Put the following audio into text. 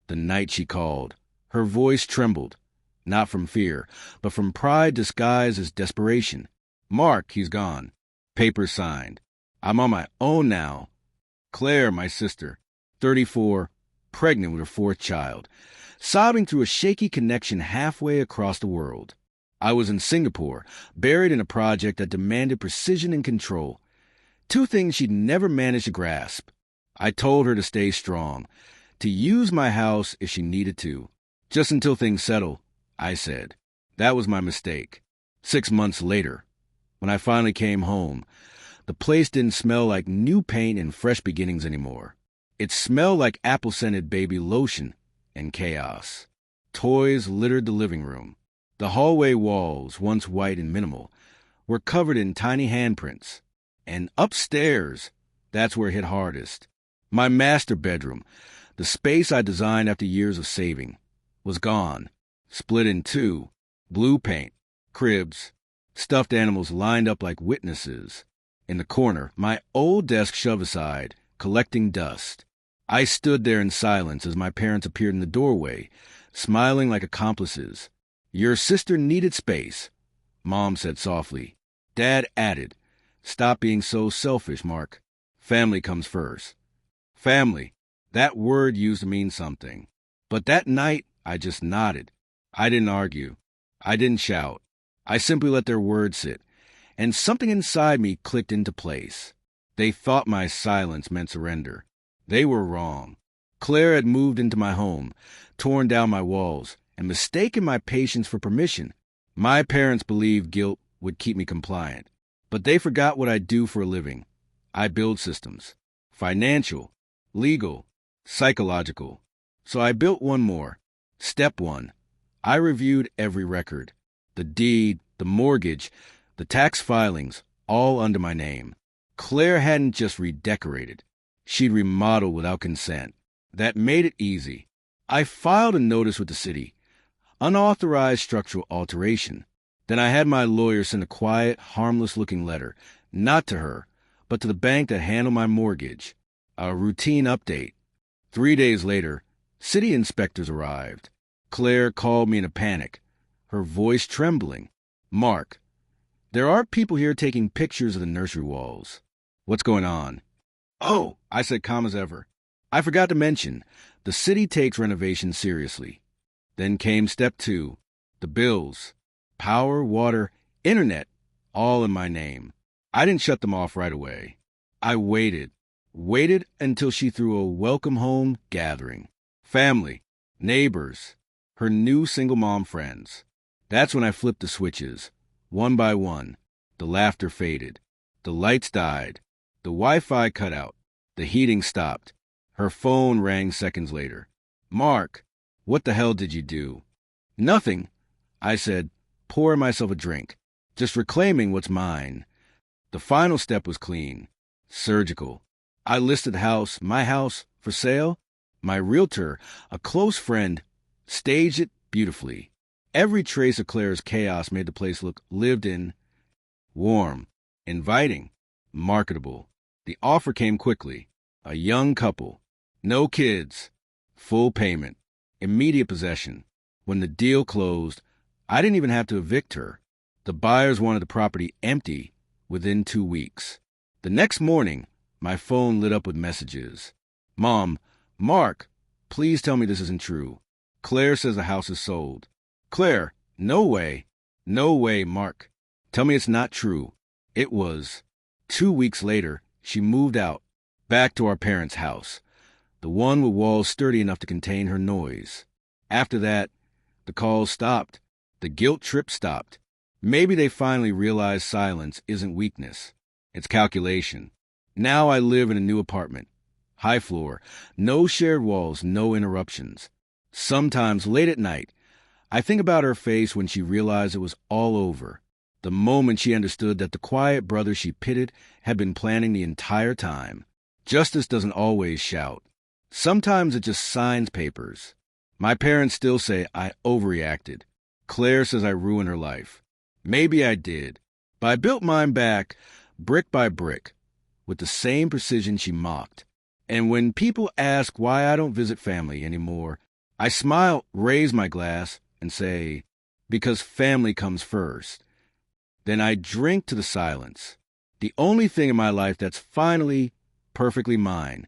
The night she called. Her voice trembled, not from fear, but from pride disguised as desperation. "Mark, he's gone. Papers signed. I'm on my own now. Claire, my sister, 34, pregnant with her fourth child, sobbing through a shaky connection halfway across the world. I was in Singapore, buried in a project that demanded precision and control. Two things she'd never managed to grasp. I told her to stay strong, to use my house if she needed to. Just until things settle, I said. That was my mistake. 6 months later, when I finally came home, the place didn't smell like new paint and fresh beginnings anymore. It smelled like apple-scented baby lotion and chaos. Toys littered the living room. The hallway walls, once white and minimal, were covered in tiny handprints. And upstairs, that's where it hit hardest. My master bedroom, the space I designed after years of saving, was gone, split in two, blue paint, cribs, stuffed animals lined up like witnesses. In the corner, my old desk shoved aside, collecting dust. I stood there in silence as my parents appeared in the doorway, smiling like accomplices. "Your sister needed space," Mom said softly. Dad added, "Stop being so selfish, Mark. Family comes first." Family. That word used to mean something. But that night, I just nodded. I didn't argue. I didn't shout. I simply let their words sit. And something inside me clicked into place. They thought my silence meant surrender. They were wrong. Claire had moved into my home, torn down my walls, and mistaken my patience for permission. My parents believed guilt would keep me compliant. But they forgot what I do for a living. I build systems. Financial, legal, psychological. So I built one more. Step 1. I reviewed every record. The deed, the mortgage, the tax filings, all under my name. Claire hadn't just redecorated. She'd remodeled without consent. That made it easy. I filed a notice with the city. Unauthorized structural alteration. Then I had my lawyer send a quiet, harmless-looking letter, not to her, but to the bank that handled my mortgage. A routine update. 3 days later, city inspectors arrived. Claire called me in a panic, her voice trembling. "Mark, there are people here taking pictures of the nursery walls. What's going on?" "Oh," I said, calm as ever. "I forgot to mention, the city takes renovation seriously." Then came step 2, the bills. Power, water, internet, all in my name. I didn't shut them off right away. I waited until she threw a welcome home gathering. Family, neighbors, her new single mom friends. That's when I flipped the switches. One by one, the laughter faded. The lights died. The Wi-Fi cut out. The heating stopped. Her phone rang seconds later. "Mark, what the hell did you do?" "Nothing," I said, pouring myself a drink. "Just reclaiming what's mine." The final step was clean. Surgical. I listed my house, for sale. My realtor, a close friend, staged it beautifully. Every trace of Claire's chaos made the place look lived in, warm, inviting, marketable. The offer came quickly. A young couple. No kids. Full payment. Immediate possession. When the deal closed, I didn't even have to evict her. The buyers wanted the property empty within 2 weeks. The next morning, my phone lit up with messages. "Mom, Mark, please tell me this isn't true. Claire says the house is sold." "Claire, no way." "No way, Mark. Tell me it's not true." It was. 2 weeks later, she moved out, back to our parents' house, the one with walls sturdy enough to contain her noise. After that, the calls stopped. The guilt trip stopped. Maybe they finally realized silence isn't weakness. It's calculation. Now I live in a new apartment. High floor. No shared walls, no interruptions. Sometimes, late at night, I think about her face when she realized it was all over. The moment she understood that the quiet brother she pitied had been planning the entire time. Justice doesn't always shout. Sometimes it just signs papers. My parents still say I overreacted. Claire says I ruined her life. Maybe I did. But I built mine back, brick by brick, with the same precision she mocked. And when people ask why I don't visit family anymore, I smile, raise my glass, and say, because family comes first. Then I drink to the silence, the only thing in my life that's finally perfectly mine.